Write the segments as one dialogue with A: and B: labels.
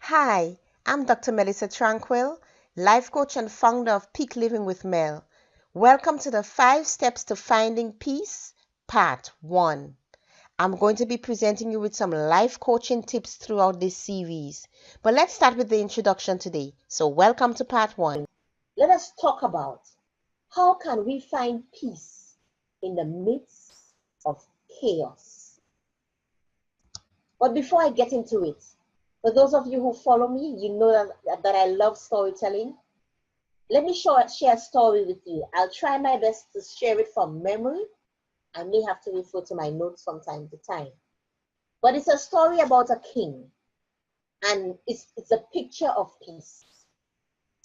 A: Hi, I'm Dr. Melissa Tranquille, life coach and founder of Peak Living with Mel. Welcome to the 5 Steps to Finding Peace, Part 1. I'm going to be presenting you with some life coaching tips throughout this series. But let's start with the introduction today. So welcome to Part 1.
B: Let us talk about how can we find peace in the midst of chaos. But before I get into it, for those of you who follow me, you know that I love storytelling. Let me share a story with you. I'll try my best to share it from memory. I may have to refer to my notes from time to time. But it's a story about a king, and it's a picture of peace.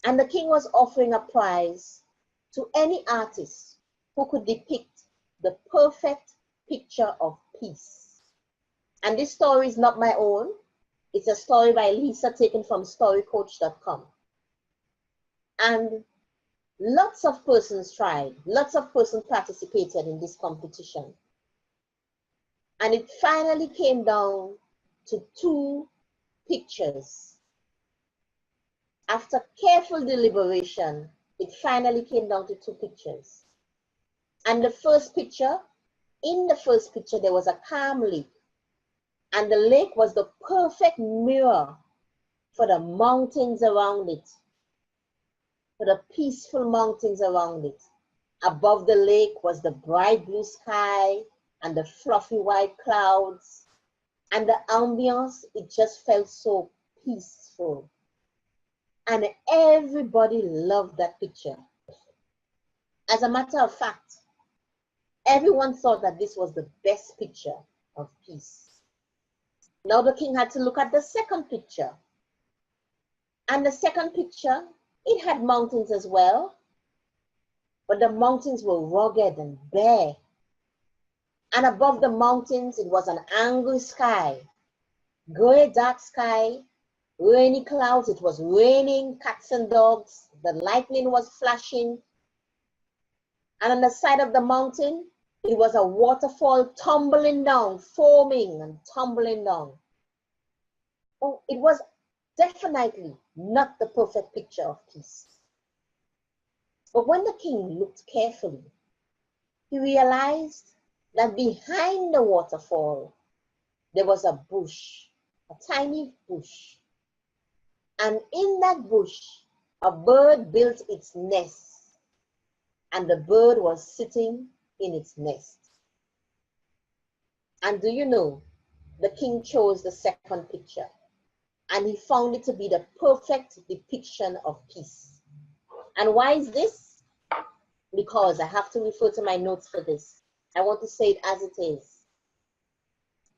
B: And the king was offering a prize to any artist who could depict the perfect picture of peace. And this story is not my own. It's a story by Lisa taken from storycoach.com. And lots of persons tried, lots of persons participated in this competition. And it finally came down to 2 pictures. After careful deliberation, it finally came down to 2 pictures. And in the first picture, there was a calm lake. And the lake was the perfect mirror for the mountains around it, for the peaceful mountains around it. Above the lake was the bright blue sky and the fluffy white clouds. And the ambience, it just felt so peaceful. And everybody loved that picture. As a matter of fact, everyone thought that this was the best picture of peace. Now the king had to look at the second picture. And the second picture, it had mountains as well, but the mountains were rugged and bare. And above the mountains, it was an angry sky, gray, dark sky, rainy clouds. It was raining cats and dogs. The lightning was flashing. And on the side of the mountain, it was a waterfall tumbling down, foaming and tumbling down. Oh, it was definitely not the perfect picture of peace. But when the king looked carefully, he realized that behind the waterfall, there was a bush, a tiny bush. And in that bush, a bird built its nest. And the bird was sitting in its nest. And do you know, the king chose the second picture. And he found it to be the perfect depiction of peace. And why is this? Because I have to refer to my notes for this. I want to say it as it is.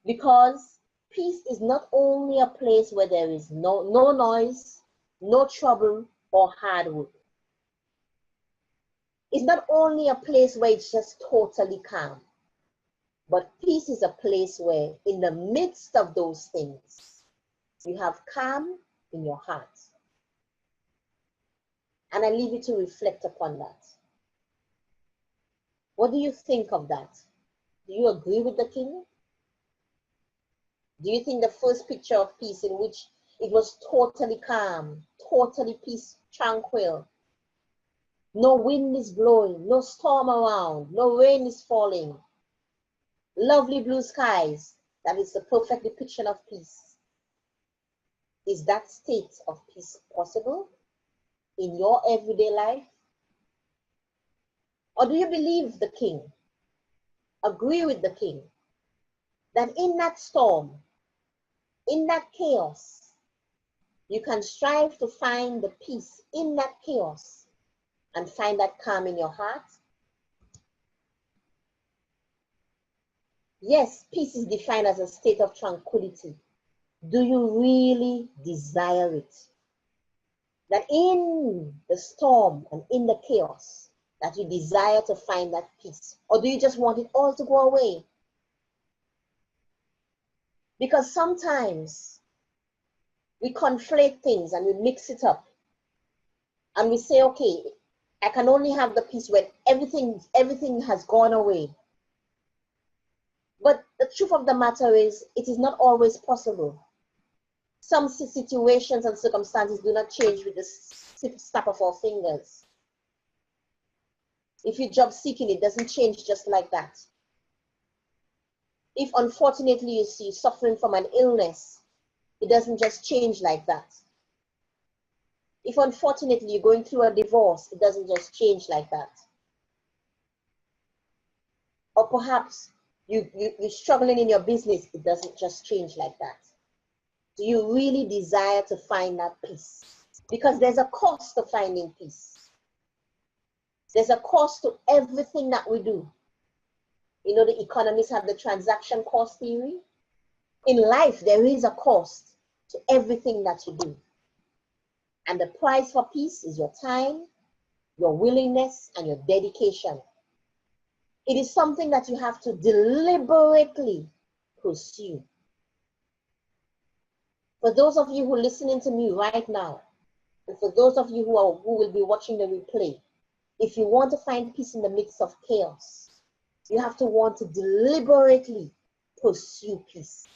B: Because peace is not only a place where there is no noise, no trouble, or hard work. It's not only a place where it's just totally calm, but peace is a place where in the midst of those things, you have calm in your heart. And I leave you to reflect upon that. What do you think of that? Do you agree with the king? Do you think the first picture of peace in which it was totally calm, totally peace, tranquil, no wind is blowing, no storm around, no rain is falling, lovely blue skies, that is the perfect depiction of peace? Is that state of peace possible in your everyday life? Or do you believe the king, agree with the king, that in that storm, in that chaos, you can strive to find the peace in that chaos and find that calm in your heart? Yes, peace is defined as a state of tranquility. Do you really desire it? That in the storm and in the chaos, that you desire to find that peace? Or do you just want it all to go away? Because sometimes we conflate things and we mix it up. And we say, okay, I can only have the peace when everything has gone away. But the truth of the matter is, it is not always possible. Some situations and circumstances do not change with the snap of our fingers. If you're job seeking, it doesn't change just like that. If unfortunately you see suffering from an illness, it doesn't just change like that. If unfortunately you're going through a divorce, it doesn't just change like that. Or perhaps you're struggling in your business, it doesn't just change like that. Do you really desire to find that peace? Because there's a cost to finding peace. There's a cost to everything that we do. You know, the economists have the transaction cost theory. In life, there is a cost to everything that you do. And the price for peace is your time, your willingness, and your dedication. It is something that you have to deliberately pursue. For those of you who are listening to me right now, and for those of you who will be watching the replay, if you want to find peace in the midst of chaos, you have to want to deliberately pursue peace.